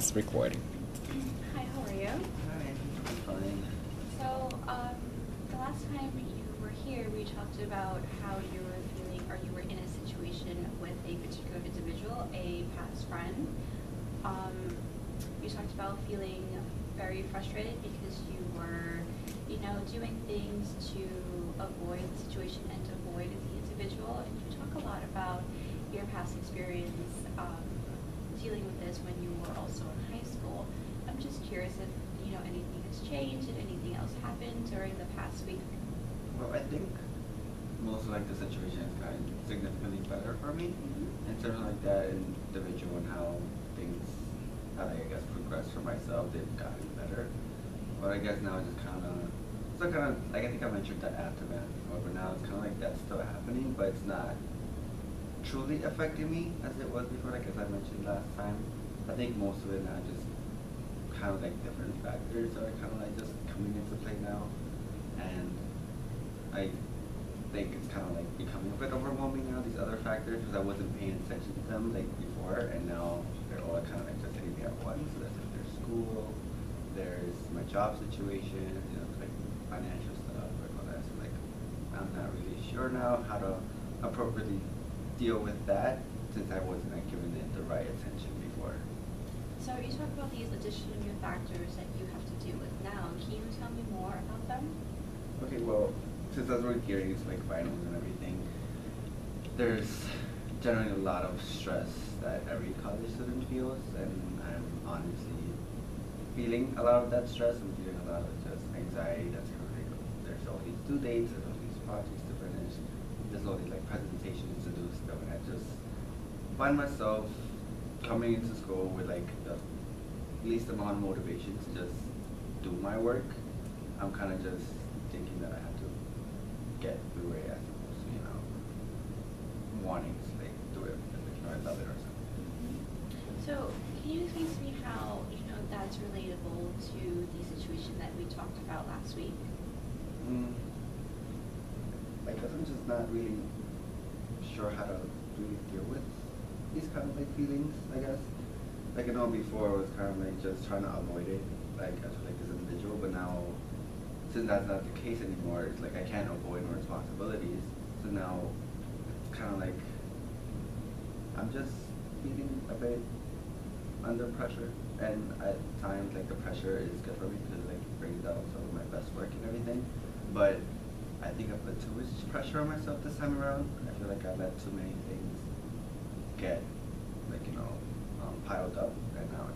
it's recording. Hi, how are you? Hi, I'm fine. So, the last time you were here, we talked about how you were feeling, or you were in a situation with a particular individual, a past friend. You talked about feeling very frustrated because you were, doing things to avoid the situation and to avoid the individual. And you talk a lot about your past experience dealing with this when you were also in high school. I'm just curious if anything has changed, if anything else happened during the past week. Well, I think most of the situation has gotten significantly better for me in terms of that individual and how things have progressed for myself. They've gotten better, but I guess now it's just I think I mentioned that aftermath before, but now it's that's still happening, but it's not truly affecting me as it was before. As I mentioned last time, I think most of it now just different factors are just coming into play now, and I think it's becoming a bit overwhelming now, these other factors, because I wasn't paying attention to them before, and now they're all just hitting me at once. So there's school, there's my job situation, financial stuff and all that. So I'm not really sure now how to appropriately deal with that, since I wasn't giving it the right attention before. So you talk about these additional new factors that you have to deal with now. Can you tell me more about them? Okay, well, since I was already gearing into finals and everything, there's generally a lot of stress that every college student feels, and I'm honestly feeling a lot of that stress. I'm feeling a lot of just anxiety. There's all these due dates, there's all these projects to finish, there's all these presentations to do stuff, and I just find myself coming into school with the least amount of motivation to just do my work. I'm just thinking that I have to get through it as opposed to, wanting to do it because I love it or something. So can you explain to me how that's relatable to the situation that we talked about last week? I guess I'm just not really sure how to really deal with these feelings, I guess. I know before it was just trying to avoid it, as this individual, but now, since that's not the case anymore, it's I can't avoid my responsibilities. So now, it's I'm just feeling a bit under pressure, and at times, the pressure is good for me because it brings out some of my best work and everything, but I think I put too much pressure on myself this time around. I feel I let too many things get piled up, and now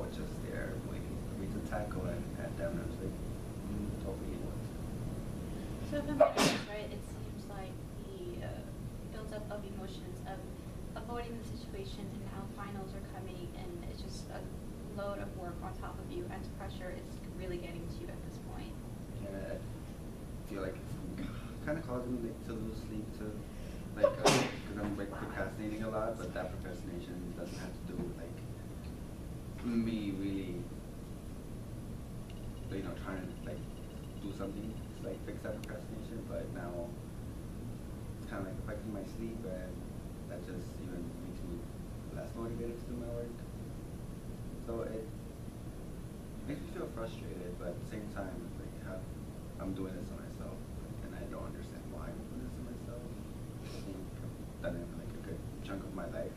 it's just there waiting for me to tackle it, and then I was totally what. So if I'm honest, right, it seems like the build-up of emotions of avoiding the situation, and now finals are coming, and it's just a load of work on top of you, and pressure is really getting to you at this point. Yeah, I feel it's causing me to lose sleep too. Because I'm procrastinating a lot, but that procrastination doesn't have to do with me really, trying to do something to fix that procrastination. But now it's affecting my sleep, and that just even makes me less motivated to do my work. So it makes me feel frustrated, but at the same time, I'm doing this to myself, and I don't understand why I'm doing this to myself. I think I've done it for a good chunk of my life,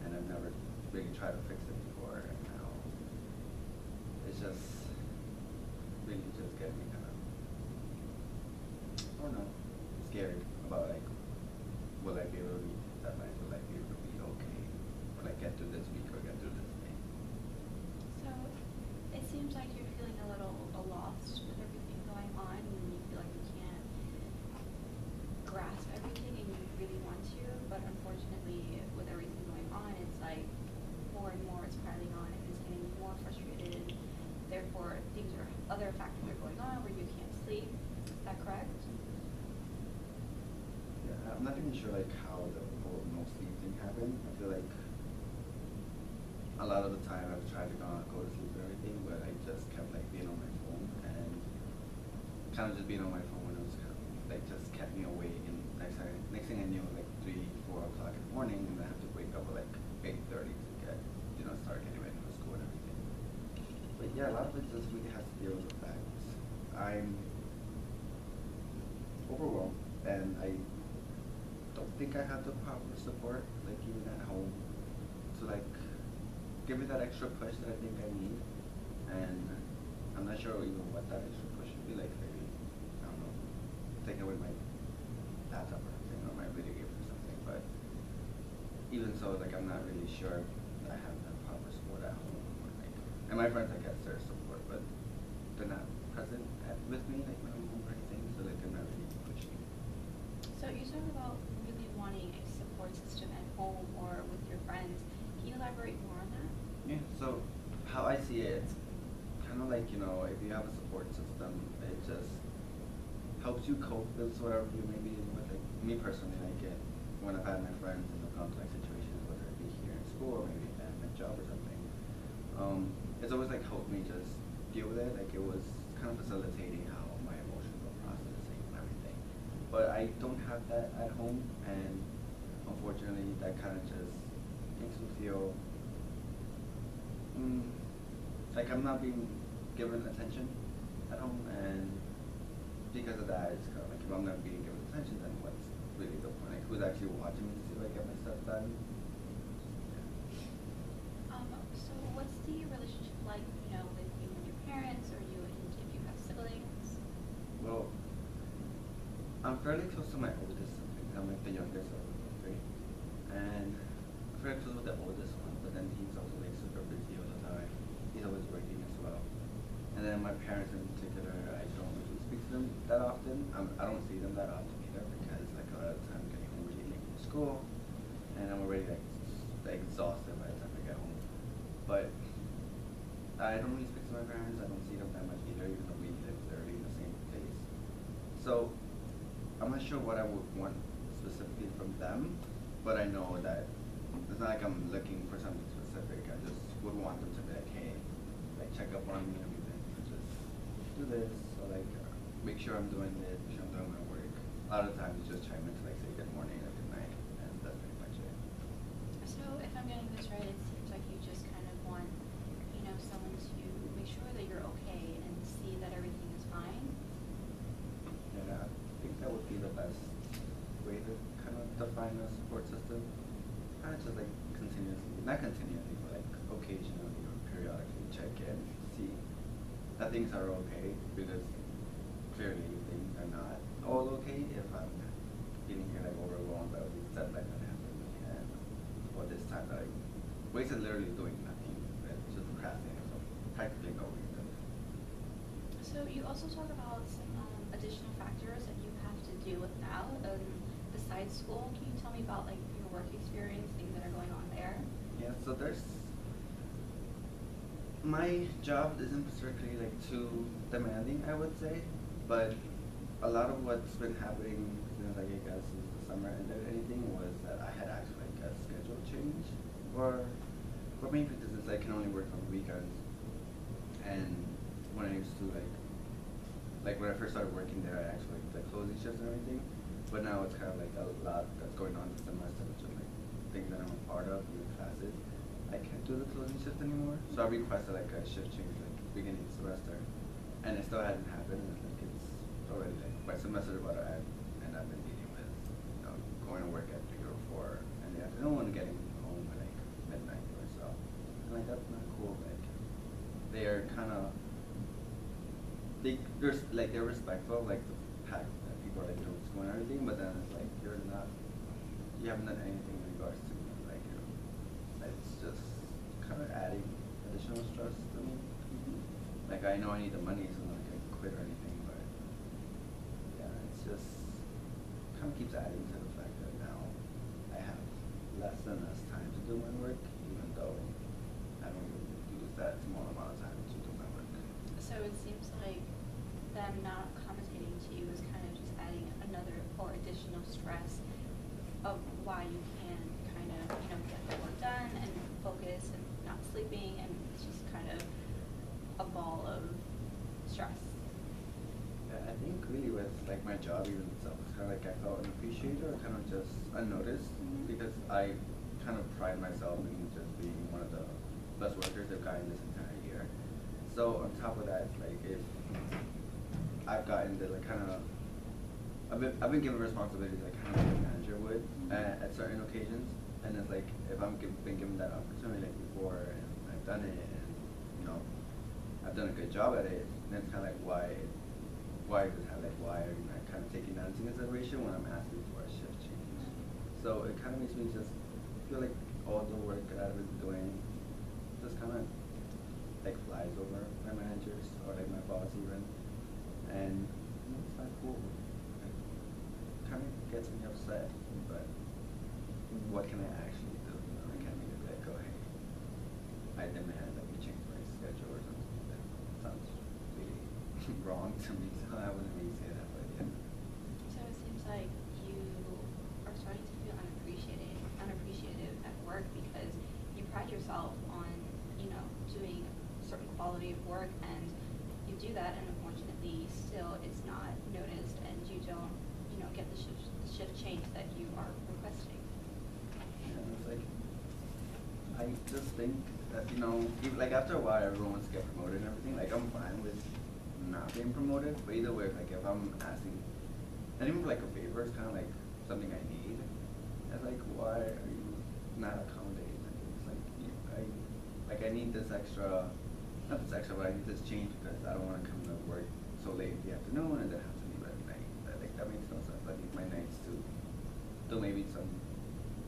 and I've never really tried to fix it before, and now it's just really just getting me I don't know, scared about will I be able to meet deadlines? Will I be able to be okay? Will I get through this week or get through this day? So it seems like you're feeling a little lost with everything going on, and you feel like you can't grasp everything, and you really want to, but unfortunately, with everything going on, it's more and more it's piling on, and it's getting more frustrated. Therefore, other factors are going on where you can't sleep. Is that correct? Yeah, I'm not even sure how the whole no sleep thing happened. I feel a lot of the time I've tried to go to sleep and everything, but I just kept being on my phone, and just being on my phone when it was just kept me awake, and next thing I knew 3, 4 o'clock in the morning, and I have to wake up at 8:30 to get start getting ready for school and Yeah, a lot of it just really has to deal with the fact I'm overwhelmed and I don't think I have the proper support, like even at home, to like give me that extra push that I think I need. And I'm not sure even what that extra push should be, like maybe, I don't know, taking away my laptop or something or my video game or something, but even so, like I'm not really sure I have that proper support at home. Or, like, and my friends, I guess, they're support, but they're not present with me, like when I'm home or anything, so like they're not really pushing. So you talk about really wanting a support system at home or with your friends. Can you elaborate more on that? Yeah, so how I see it, it's kind of like, you know, if you have a support system, it just helps you cope with whatever you may be in with. Like me personally, I get when I've had my friends in the complex situations, whether it be here in school or maybe at my job or something, it's always like helped me just deal with it. Like it was kind of facilitating how my emotions were processing and everything. But I don't have that at home, and unfortunately, that kind of just makes me feel like I'm not being given attention at home, and because of that, it's kind of like if I'm not being given attention, then what's really the point? Like who's actually watching me to see if I get my stuff done? So what's the relationship like, you know, with you and your parents, or you and if you have siblings? Well, I'm fairly close to my oldest sibling. I'm like the youngest of the three, and I'm fairly close with the oldest one. But then he's also like super busy all the time. He's always working as well. And then my parents in particular, I don't really speak to them that often. I don't see them that often either because like a lot of the time I'm getting home really late from school, and I'm already like exhausted by the time I get home. But I don't really speak to my parents. I don't see them that much either, even though we live literally in the same place. So I'm not sure what I would want specifically from them, but I know that it's not like I'm looking for something specific. I just would want them to be like, hey, like check up on me and everything. Just do this, or like make sure I'm doing this, make sure I'm doing my work. A lot of times it's just chime in to like say good morning or good night, and that's pretty much it. So if I'm getting this right, it seems like you just kind of want, you know, someone to make sure that you're okay and see that everything is fine. Yeah, I think that would be the best way to kind of define a support system. Kind of just like continuously, not continuously, but like occasionally or periodically check in, see that things are okay, because clearly things are not all okay if I'm feeling like overwhelmed by all these deadlines that happen, and or this time that I wasted literally doing nothing, but just procrastinating, so practically no reason. So you also talk about some additional factors that you have to deal with now besides school. Can you tell me about like your work experience, things that are going on there? Yeah, so there's my job isn't particularly like too demanding, I would say, but a lot of what's been happening since like, I guess since the summer ended or anything was that I had actually like a schedule change for me because I can only work on weekends, and when I used to like when I first started working there, I actually like the closing shifts and everything, but now it's kind of like a lot that's going on this semester, which are like things that I'm a part of, new classes. I can't do the closing shift anymore, so I requested like a shift change like beginning of semester, and it still hadn't happened. And like it's already like my semester about to end, and I've been dealing with going to work at 3 or 4 in the afternoon and getting home at like midnight or so. And like that's not cool. Like they're kind of they're respectful of like the fact that people are like doing school and everything, but then it's like you haven't done anything in regards to like it's just kind of adding additional stress to me. Like I know I need the money, so I'm not gonna quit or anything, but yeah, it's just kind of keeps adding to the fact that now I have less and less time to do my work, even though I don't really use that small amount of time to do my work. So it seems like them not accommodating to you is kind of just adding another or additional stress of why you can kind of, you know, get the work done and focus and not sleeping, and it's just kind of a ball of stress. Yeah, I think really with like my job even itself, it's kind of like I felt unappreciated or kind of just unnoticed because I kind of pride myself in just being one of the best workers they've gotten this entire year. So on top of that, it's like if I've gotten the like kind of I've been given responsibilities like kind of like a manager would at certain occasions, and it's like if been given that opportunity like before and I've done it and you know I've done a good job at it, then it's kind of like why is it like why are you not kind of taking that into consideration when I'm asking for a shift change? So it kind of makes me just feel like all the work that I've been doing just kind of like flies over my managers or like my boss even, and you know, it's not cool. It kind of gets me upset, but what can I actually do? You know, I can't make it like, go, hey, I demand that we change my schedule or something. That sounds really wrong to me, so I wouldn't really say that, but yeah. So it seems like you are starting to feel unappreciative at work because you pride yourself on, you know, doing a certain quality of work, and you do that, and unfortunately, still it's not noticed, and you don't, you know, get the shift change that you are requesting. Yeah, it's like, I just think that, you know, like after a while everyone wants to get promoted and everything, like I'm fine with not being promoted, but either way, like if I'm asking, and even like a favor, it's kind of like something I need, it's like, why are you not accommodating? It's like, I need this extra, not this extra, but I need this change because I don't want to come to work so late in the afternoon and then have to leave at night. That makes no sense. I need my nights to do maybe some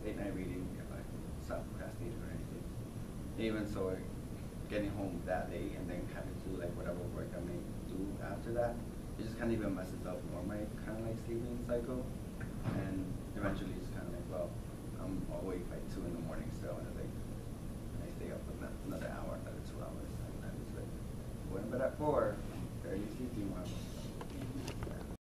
late night reading if I stop procrastinating or anything. Even so, getting home that late and then having to like whatever work I may do after that, it just kind of even messes up more my kind of like sleeping cycle. And eventually it's kind of like, well, I'm awake like 2 in the morning still, and like I stay up for another hour, another 2 hours, and then it's like going to bed at 4, barely sleeping,